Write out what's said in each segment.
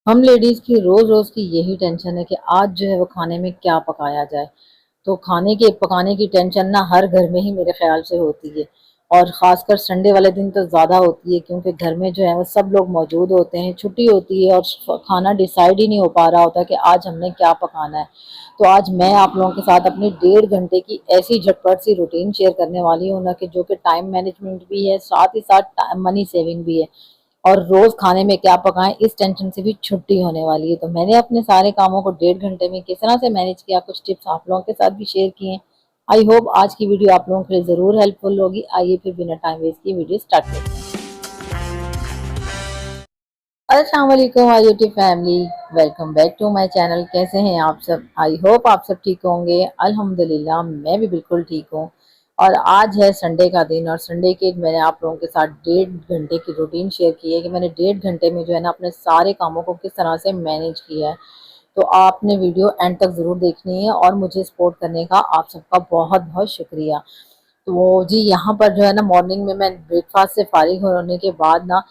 हम लेडीज की रोज रोज की यही टेंशन है कि आज जो है वो खाने में क्या पकाया जाए। तो खाने के पकाने की टेंशन ना हर घर में ही मेरे ख्याल से होती है। और खासकर संडे वाले दिन तो ज्यादा होती है, क्योंकि घर में जो है वो सब लोग मौजूद होते हैं, छुट्टी होती है और खाना डिसाइड ही नहीं हो पा रहा होता कि आज हमने क्या पकाना है। तो आज मैं आप लोगों के साथ अपनी 1.5 घंटे की ऐसी झटपट सी रूटीन शेयर करने वाली हूँ ना, कि जो कि टाइम मैनेजमेंट भी है, साथ ही साथ मनी सेविंग भी है। और रोज खाने में क्या पकाएं, इस टेंशन से भी छुट्टी होने वाली है। तो मैंने अपने सारे कामों को 1.5 घंटे में किस तरह से मैनेज किया, कुछ टिप्स आप लोगों के साथ भी शेयर किए। आई होप आज की वीडियो आप लोगों के लिए जरूर हेल्पफुल होगी। आइए फिर बिना टाइम वेस्ट की वीडियो स्टार्ट करते हैं। अस्सलाम वालेकुम my YouTube family, welcome back to my channel. कैसे हैं आप सब? आई होप आप सब ठीक होंगे। अल्हम्दुलिल्लाह मैं भी बिल्कुल ठीक हूँ। और आज है संडे का दिन, और संडे के मैंने आप लोगों के साथ 1.5 घंटे की रूटीन शेयर की है कि मैंने 1.5 घंटे में जो है ना अपने सारे कामों को किस तरह से मैनेज किया है। तो आपने वीडियो एंड तक ज़रूर देखनी है, और मुझे सपोर्ट करने का आप सबका बहुत बहुत शुक्रिया। तो जी यहाँ पर जो है ना मॉर्निंग में मैं ब्रेकफास्ट से फारिग होने के बाद ना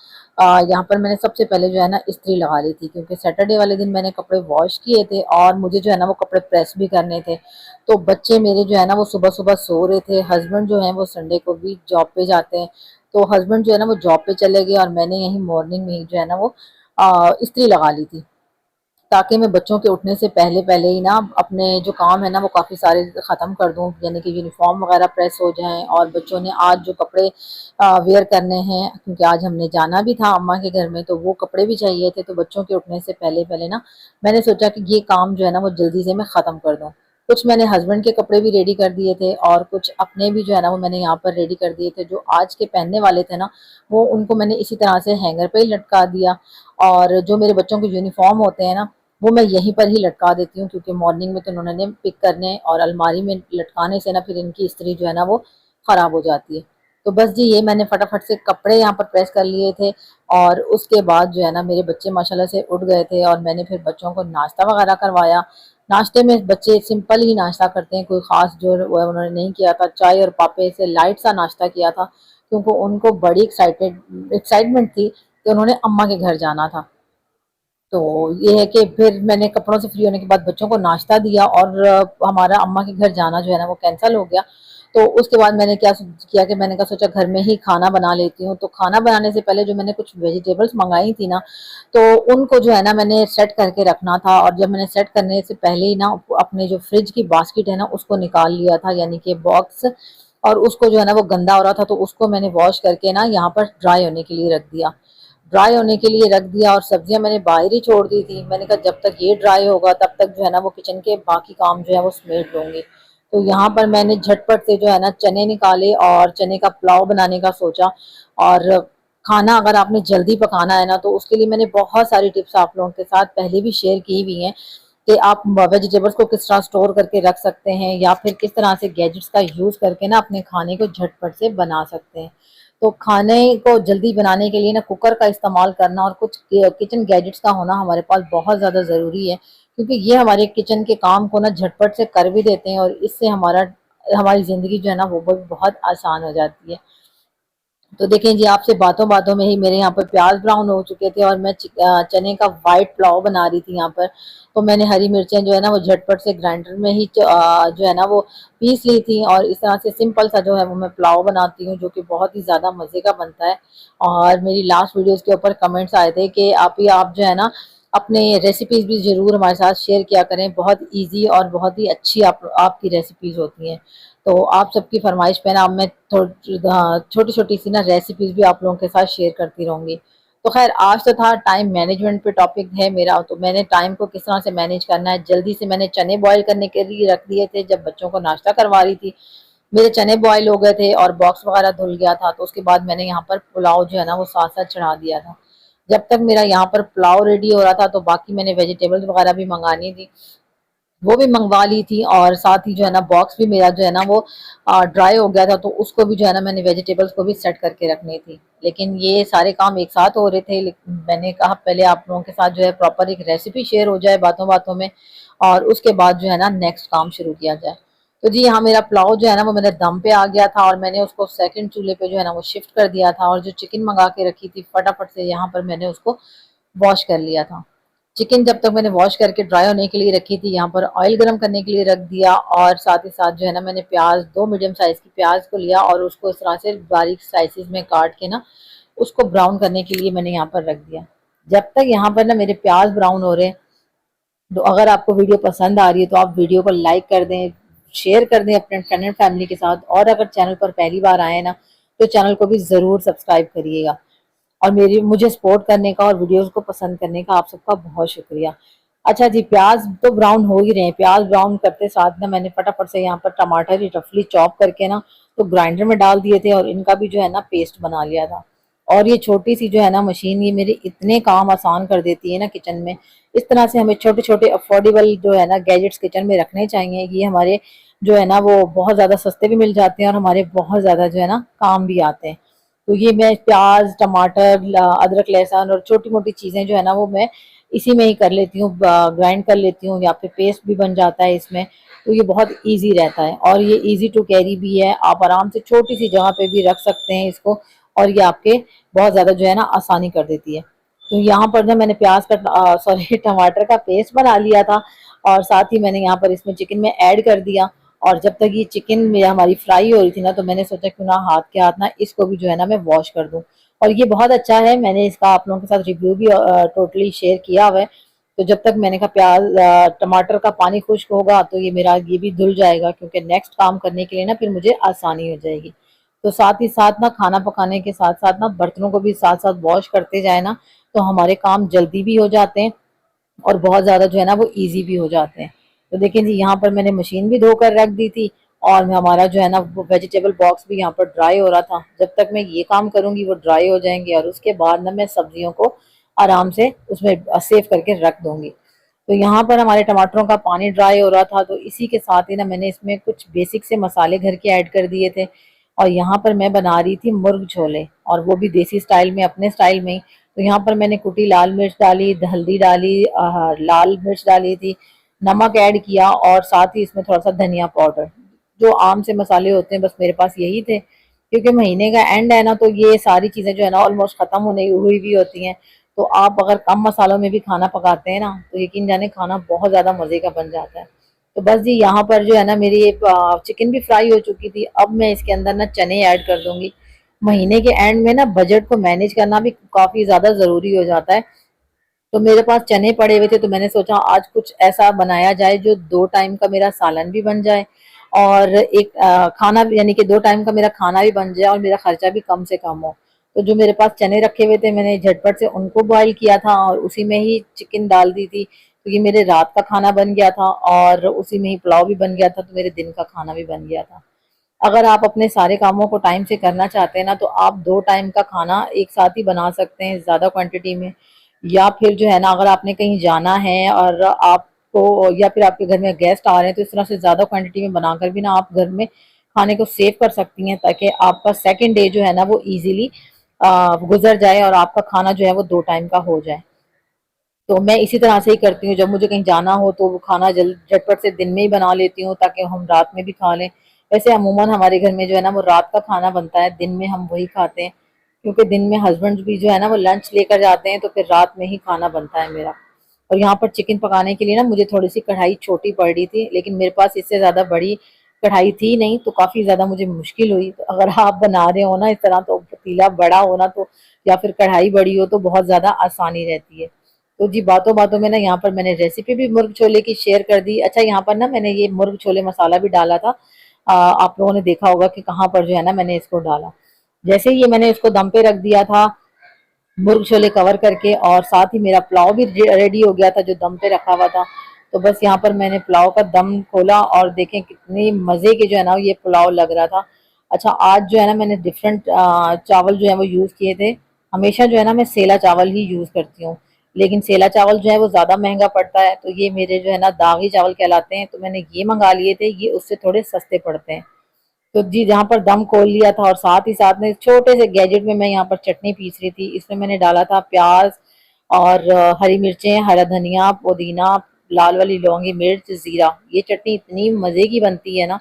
यहाँ पर मैंने सबसे पहले जो है ना इस्त्री लगा ली थी, क्योंकि सैटरडे वाले दिन मैंने कपड़े वॉश किए थे और मुझे जो है ना वो कपड़े प्रेस भी करने थे। तो बच्चे मेरे जो है ना वो सुबह सुबह सो रहे थे, हस्बैंड जो है वो संडे को भी जॉब पे जाते हैं। तो हस्बैंड जो है ना वो जॉब पे चले गए, और मैंने यही मॉर्निंग में ही जो है ना वो इस्त्री लगा ली थी, ताकि मैं बच्चों के उठने से पहले पहले ही ना अपने जो काम है ना वो काफ़ी सारे ख़त्म कर दूं, यानी कि यूनिफॉर्म वगैरह प्रेस हो जाएं, और बच्चों ने आज जो कपड़े वेयर करने हैं, क्योंकि आज हमने जाना भी था अम्मा के घर में, तो वो कपड़े भी चाहिए थे। तो बच्चों के उठने से पहले पहले ना मैंने सोचा कि ये काम जो है ना वो जल्दी से मैं ख़त्म कर दूँ। कुछ मैंने हस्बैंड के कपड़े भी रेडी कर दिए थे, और कुछ अपने भी जो है ना वो मैंने यहाँ पर रेडी कर दिए थे। जो आज के पहनने वाले थे ना, वो उनको मैंने इसी तरह से हैंगर पे ही लटका दिया। और जो मेरे बच्चों के यूनिफॉर्म होते हैं ना, वो मैं यहीं पर ही लटका देती हूँ, क्योंकि मॉर्निंग में तो उन्होंने पिक करने, और अलमारी में लटकाने से ना फिर इनकी इस्त्री जो है ना वो ख़राब हो जाती है। तो बस जी ये मैंने फटाफट से कपड़े यहाँ पर प्रेस कर लिए थे। और उसके बाद जो है ना मेरे बच्चे माशाल्लाह से उठ गए थे, और मैंने फिर बच्चों को नाश्ता वगैरह करवाया। नाश्ते में बच्चे सिंपल ही नाश्ता करते हैं, कोई ख़ास जो है उन्होंने नहीं किया था। चाय और पापे से लाइट सा नाश्ता किया था, क्योंकि उनको बड़ी एक्साइटमेंट थी कि उन्होंने अम्मा के घर जाना था। तो ये है कि फिर मैंने कपड़ों से फ्री होने के बाद बच्चों को नाश्ता दिया, और हमारा अम्मा के घर जाना जो है ना वो कैंसिल हो गया। तो उसके बाद मैंने क्या किया कि मैंने कहा सोचा घर में ही खाना बना लेती हूँ। तो खाना बनाने से पहले जो मैंने कुछ वेजिटेबल्स मंगाई थी ना, तो उनको जो है ना मैंने सेट करके रखना था। और जब मैंने सेट करने से पहले ही ना अपने जो फ्रिज की बास्केट है ना उसको निकाल लिया था, यानी कि बॉक्स। और उसको जो है ना वो गंदा हो रहा था, तो उसको मैंने वॉश करके ना यहाँ पर ड्राई होने के लिए रख दिया। ड्राई होने के लिए रख दिया, और सब्जियां मैंने बाहर ही छोड़ दी थी। मैंने कहा जब तक ये ड्राई होगा तब तक जो है ना वो किचन के बाकी काम जो है वो समेट लूंगी। तो यहाँ पर मैंने झटपट से जो है ना चने निकाले, और चने का पुलाव बनाने का सोचा। और खाना अगर आपने जल्दी पकाना है ना, तो उसके लिए मैंने बहुत सारी टिप्स आप लोगों के साथ पहले भी शेयर की हुई हैं, कि आप वेजिटेबल्स को किस तरह स्टोर करके रख सकते हैं, या फिर किस तरह से गैजेट्स का यूज़ करके ना अपने खाने को झटपट से बना सकते हैं। तो खाने को जल्दी बनाने के लिए ना कुकर का इस्तेमाल करना, और कुछ किचन गैजेट्स का होना हमारे पास बहुत ज़्यादा ज़रूरी है, क्योंकि ये हमारे किचन के काम को ना झटपट से कर भी देते हैं, और इससे हमारी ज़िंदगी जो है ना वो बहुत आसान हो जाती है। तो देखें जी, आपसे बातों बातों में ही मेरे यहाँ पर प्याज ब्राउन हो चुके थे, और मैं चने का वाइट पुलाव बना रही थी यहाँ पर। तो मैंने हरी मिर्चें जो है ना वो झटपट से ग्राइंडर में ही जो है ना वो पीस ली थी, और इस तरह से सिंपल सा जो है वो मैं पुलाव बनाती हूँ, जो कि बहुत ही ज़्यादा मज़े का बनता है। और मेरी लास्ट वीडियोज़ के ऊपर कमेंट्स आए थे कि आप जो है ना अपने रेसिपीज़ भी ज़रूर हमारे साथ शेयर किया करें। बहुत ईजी और बहुत ही अच्छी आपकी रेसिपीज़ होती हैं। तो आप सबकी फरमाइश पे ना अब मैं छोटी छोटी सी ना रेसिपीज भी आप लोगों के साथ शेयर करती रहूंगी। तो खैर आज तो था टाइम मैनेजमेंट पे टॉपिक है मेरा, तो मैंने टाइम को किस तरह से मैनेज करना है, जल्दी से मैंने चने बॉईल करने के लिए रख दिए थे जब बच्चों को नाश्ता करवा रही थी। मेरे चने बॉईल हो गए थे और बॉक्स वगैरह धुल गया था, तो उसके बाद मैंने यहाँ पर पुलाव जो है ना वो साथ साथ चढ़ा दिया था। जब तक मेरा यहाँ पर पुलाव रेडी हो रहा था, तो बाकी मैंने वेजिटेबल्स वगैरह भी मंगानी थी, वो भी मंगवा ली थी। और साथ ही जो है ना बॉक्स भी मेरा जो है ना वो ड्राई हो गया था, तो उसको भी जो है ना मैंने वेजिटेबल्स को भी सेट करके रखनी थी। लेकिन ये सारे काम एक साथ हो रहे थे, लेकिन मैंने कहा पहले आप लोगों के साथ जो है प्रॉपर एक रेसिपी शेयर हो जाए बातों बातों में, और उसके बाद जो है ना नेक्स्ट काम शुरू किया जाए। तो जी यहाँ मेरा पुलाव जो है ना वो मेरे दम पे आ गया था, और मैंने उसको सेकंड चूल्हे पे जो है ना वो शिफ्ट कर दिया था। और जो चिकन मंगा के रखी थी फटाफट से यहाँ पर मैंने उसको वॉश कर लिया था। चिकन जब तक मैंने वॉश करके ड्राई होने के लिए रखी थी, यहाँ पर ऑयल गरम करने के लिए रख दिया और साथ ही साथ जो है ना मैंने प्याज, 2 मीडियम साइज की प्याज को लिया और उसको इस तरह से बारीक स्लाइसिस में काट के ना उसको ब्राउन करने के लिए मैंने यहाँ पर रख दिया। जब तक यहाँ पर ना मेरे प्याज ब्राउन हो रहे हैं, तो अगर आपको वीडियो पसंद आ रही है तो आप वीडियो को लाइक कर दें, शेयर कर दें अपने फ्रेंड एंड फैमिली के साथ, और अगर चैनल पर पहली बार आए ना तो चैनल को भी ज़रूर सब्सक्राइब करिएगा। और मेरी मुझे सपोर्ट करने का और वीडियोस को पसंद करने का आप सबका बहुत शुक्रिया। अच्छा जी, प्याज तो ब्राउन हो ही रहे हैं। प्याज ब्राउन करते साथ ना मैंने फटाफट से यहाँ पर टमाटर ही रफली चॉप करके ना तो ग्राइंडर में डाल दिए थे और इनका भी जो है ना पेस्ट बना लिया था। और ये छोटी सी जो है ना मशीन, ये मेरे इतने काम आसान कर देती है ना किचन में। इस तरह से हमें छोटे छोटे अफोर्डेबल जो है ना गैजेट्स किचन में रखने चाहिए। ये हमारे जो है ना वो बहुत ज़्यादा सस्ते भी मिल जाते हैं और हमारे बहुत ज़्यादा जो है ना काम भी आते हैं। तो ये मैं प्याज, टमाटर, अदरक, लहसुन और छोटी मोटी चीज़ें जो है ना वो मैं इसी में ही कर लेती हूँ, ग्राइंड कर लेती हूँ, या फिर पेस्ट भी बन जाता है इसमें। तो ये बहुत इजी रहता है और ये इजी टू कैरी भी है। आप आराम से छोटी सी जगह पे भी रख सकते हैं इसको और ये आपके बहुत ज़्यादा जो है ना आसानी कर देती है। तो यहाँ पर ना मैंने प्याज का सॉरी टमाटर का पेस्ट बना लिया था और साथ ही मैंने यहाँ पर इसमें चिकन में ऐड कर दिया। और जब तक ये चिकन में हमारी फ्राई हो रही थी ना तो मैंने सोचा क्यों ना हाथ के हाथ ना इसको भी जो है ना मैं वॉश कर दूं। और ये बहुत अच्छा है, मैंने इसका आप लोगों के साथ रिव्यू भी टोटली शेयर किया हुआ है। तो जब तक मैंने कहा प्याज टमाटर का पानी खुश्क होगा तो ये मेरा ये भी धुल जाएगा, क्योंकि नेक्स्ट काम करने के लिए ना फिर मुझे आसानी हो जाएगी। तो साथ ही साथ ना खाना पकाने के साथ साथ ना बर्तनों को भी साथ साथ वॉश करते जाए ना तो हमारे काम जल्दी भी हो जाते हैं और बहुत ज़्यादा जो है ना वो ईजी भी हो जाते हैं। तो देखिए जी, यहाँ पर मैंने मशीन भी धोकर रख दी थी और मैं हमारा जो है ना वो वेजिटेबल बॉक्स भी यहाँ पर ड्राई हो रहा था। जब तक मैं ये काम करूँगी वो ड्राई हो जाएंगे और उसके बाद ना मैं सब्जियों को आराम से उसमें सेव करके रख दूँगी। तो यहाँ पर हमारे टमाटरों का पानी ड्राई हो रहा था, तो इसी के साथ ही ना मैंने इसमें कुछ बेसिक से मसाले घर के ऐड कर दिए थे। और यहाँ पर मैं बना रही थी मुर्ग छोले, और वो भी देसी स्टाइल में, अपने स्टाइल में ही। तो यहाँ पर मैंने कुटी लाल मिर्च डाली, हल्दी डाली, लाल मिर्च डाली थी, नमक ऐड किया और साथ ही इसमें थोड़ा सा धनिया पाउडर। जो आम से मसाले होते हैं बस मेरे पास यही थे, क्योंकि महीने का एंड है ना तो ये सारी चीज़ें जो है ना ऑलमोस्ट ख़त्म होने हुई भी होती हैं। तो आप अगर कम मसालों में भी खाना पकाते हैं ना तो यकीन जाने खाना बहुत ज़्यादा मज़े का बन जाता है। तो बस जी, यहाँ पर जो है ना मेरी ये चिकन भी फ्राई हो चुकी थी। अब मैं इसके अंदर ना चने ऐड कर दूंगी। महीने के एंड में ना बजट को मैनेज करना भी काफ़ी ज़्यादा ज़रूरी हो जाता है। तो मेरे पास चने पड़े हुए थे तो मैंने सोचा आज कुछ ऐसा बनाया जाए जो 2 टाइम का मेरा सालन भी बन जाए और एक खाना यानी कि 2 टाइम का मेरा खाना भी बन जाए और मेरा खर्चा भी कम से कम हो। तो जो मेरे पास चने रखे हुए थे मैंने झटपट से उनको बॉईल किया था और उसी में ही चिकन डाल दी थी। तो ये मेरे रात का खाना बन गया था और उसी में ही पुलाव भी बन गया था, तो मेरे दिन का खाना भी बन गया था। अगर आप अपने सारे कामों को टाइम से करना चाहते हैं ना तो आप 2 टाइम का खाना एक साथ ही बना सकते हैं ज़्यादा क्वांटिटी में। या फिर जो है ना अगर आपने कहीं जाना है और आपको या फिर आपके घर में गेस्ट आ रहे हैं तो इस तरह से ज़्यादा क्वांटिटी में बनाकर भी ना आप घर में खाने को सेव कर सकती हैं, ताकि आपका सेकंड डे जो है ना वो इजीली गुजर जाए और आपका खाना जो है वो 2 टाइम का हो जाए। तो मैं इसी तरह से ही करती हूँ, जब मुझे कहीं जाना हो तो वो खाना जल्द झटपट से दिन में ही बना लेती हूँ ताकि हम रात में भी खा लें। वैसे अमूमन हमारे घर में जो है ना वो रात का खाना बनता है, दिन में हम वही खाते हैं, क्योंकि दिन में हस्बैंड भी जो है ना वो लंच लेकर जाते हैं तो फिर रात में ही खाना बनता है मेरा। और यहाँ पर चिकन पकाने के लिए ना मुझे थोड़ी सी कढ़ाई छोटी पड़ रही थी, लेकिन मेरे पास इससे ज़्यादा बड़ी कढ़ाई थी नहीं, तो काफ़ी ज़्यादा मुझे मुश्किल हुई। तो अगर आप बना रहे हो ना इस तरह तो पतीला बड़ा हो ना तो या फिर कढ़ाई बड़ी हो तो बहुत ज़्यादा आसानी रहती है। तो जी बातों बातों में ना यहाँ पर मैंने रेसिपी भी मुर्ग छोले की शेयर कर दी। अच्छा, यहाँ पर ना मैंने ये मुर्ग छोले मसाला भी डाला था। आप लोगों ने देखा होगा कि कहाँ पर जो है ना मैंने इसको डाला। जैसे ही ये मैंने इसको दम पे रख दिया था मुर्ग छोले कवर करके, और साथ ही मेरा पुलाव भी रेडी हो गया था जो दम पे रखा हुआ था। तो बस यहाँ पर मैंने पुलाव का दम खोला और देखें कितनी मज़े के जो है ना ये पुलाव लग रहा था। अच्छा, आज जो है ना मैंने डिफरेंट चावल जो है वो यूज़ किए थे। हमेशा जो है ना मैं सेला चावल ही यूज़ करती हूँ, लेकिन सेला चावल जो है वो ज़्यादा महंगा पड़ता है, तो ये मेरे जो है ना दागी चावल कहलाते हैं, तो मैंने ये मंगा लिए थे, ये उससे थोड़े सस्ते पड़ते हैं। तो जी जहाँ पर दम खोल लिया था और साथ ही साथ में छोटे से गैजेट में मैं यहाँ पर चटनी पीस रही थी। इसमें मैंने डाला था प्याज और हरी मिर्चें, हरा धनिया, पुदीना, लाल वाली लौंगी मिर्च, जीरा। ये चटनी इतनी मज़े की बनती है ना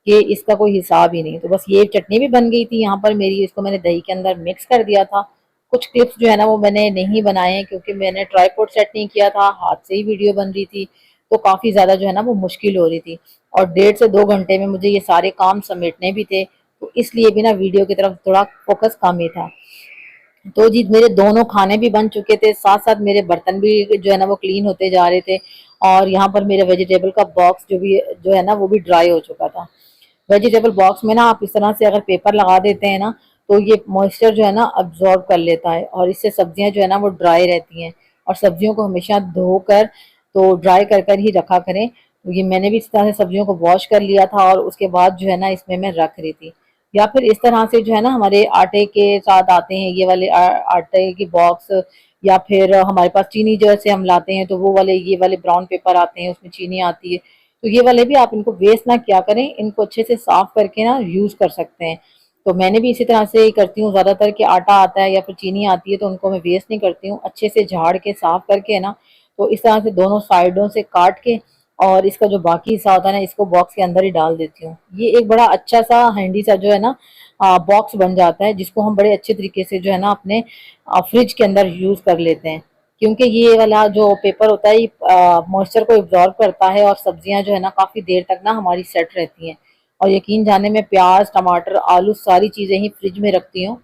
कि इसका कोई हिसाब ही नहीं। तो बस ये चटनी भी बन गई थी यहाँ पर मेरी, इसको मैंने दही के अंदर मिक्स कर दिया था कुछ क्लिप्स जो है ना वो मैंने नहीं बनाए हैं क्योंकि मैंने ट्राइपॉड सेट नहीं किया था, हाथ से ही वीडियो बन रही थी, तो काफ़ी ज़्यादा जो है ना वो मुश्किल हो रही थी। और 1.5 से 2 घंटे में मुझे ये सारे काम समेटने भी थे, तो इसलिए भी ना वीडियो की तरफ थोड़ा फोकस कम ही था। तो जी मेरे दोनों खाने भी बन चुके थे, साथ साथ मेरे बर्तन भी जो है ना वो क्लीन होते जा रहे थे। और यहाँ पर मेरे वेजिटेबल का बॉक्स जो है ना वो भी ड्राई हो चुका था। वेजिटेबल बॉक्स में ना आप इस तरह से अगर पेपर लगा देते हैं ना, तो ये मॉइस्चर जो है ना अब्जॉर्ब कर लेता है और इससे सब्जियां जो है ना वो ड्राई रहती हैं। और सब्जियों को हमेशा धोकर तो ड्राई कर कर ही रखा करें। तो ये मैंने भी इस तरह से सब्जियों को वॉश कर लिया था और उसके बाद जो है ना इसमें मैं रख रही थी। या फिर इस तरह से जो है ना हमारे आटे के साथ आते हैं ये वाले आटे के बॉक्स, या फिर हमारे पास चीनी जैसे हम लाते हैं तो वो वाले ये वाले ब्राउन पेपर आते हैं, उसमें चीनी आती है। तो ये वाले भी आप इनको वेस्ट ना किया करें, इनको अच्छे से साफ करके ना यूज कर सकते हैं। तो मैंने भी इसी तरह से ही करती हूँ ज्यादातर, कि आटा आता है या फिर चीनी आती है तो उनको मैं वेस्ट नहीं करती हूँ, अच्छे से झाड़ के साफ करके ना, तो इस तरह से दोनों साइडों से काट के और इसका जो बाकी हिस्सा होता है ना इसको बॉक्स के अंदर ही डाल देती हूँ। ये एक बड़ा अच्छा सा हैंडी सा जो है ना बॉक्स बन जाता है, जिसको हम बड़े अच्छे तरीके से जो है ना अपने फ्रिज के अंदर यूज कर लेते हैं। क्योंकि ये वाला जो पेपर होता है ये मॉइस्चर को एब्जॉर्ब करता है और सब्जियां जो है ना काफी देर तक ना हमारी सेट रहती हैं। और यकीन जाने में प्याज टमाटर आलू सारी चीजें ही फ्रिज में रखती हूँ,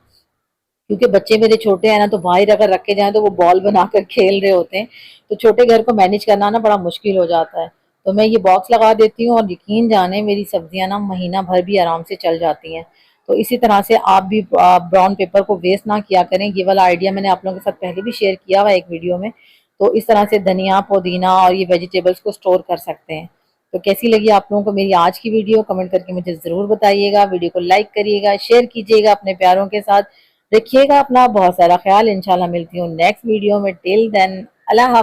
क्योंकि बच्चे मेरे छोटे हैं ना, तो बाहर अगर रखे जाएं तो वो बॉल बनाकर खेल रहे होते हैं। तो छोटे घर को मैनेज करना ना बड़ा मुश्किल हो जाता है। तो मैं ये बॉक्स लगा देती हूँ और यकीन जाने मेरी सब्जियां ना महीना भर भी आराम से चल जाती हैं। तो इसी तरह से आप भी ब्राउन पेपर को वेस्ट ना किया करें। ये वाला आइडिया मैंने आप लोगों के साथ पहले भी शेयर किया हुआ एक वीडियो में। तो इस तरह से धनिया पुदीना और ये वेजिटेबल्स को स्टोर कर सकते हैं। तो कैसी लगी आप लोगों को मेरी आज की वीडियो, कमेंट करके मुझे जरूर बताइएगा। वीडियो को लाइक करिएगा, शेयर कीजिएगा अपने प्यारों के साथ। रखिएगा अपना बहुत सारा ख्याल। इंशाल्लाह मिलती हूँ नेक्स्ट वीडियो में। टिल देन अल्लाह हाफ़िज़।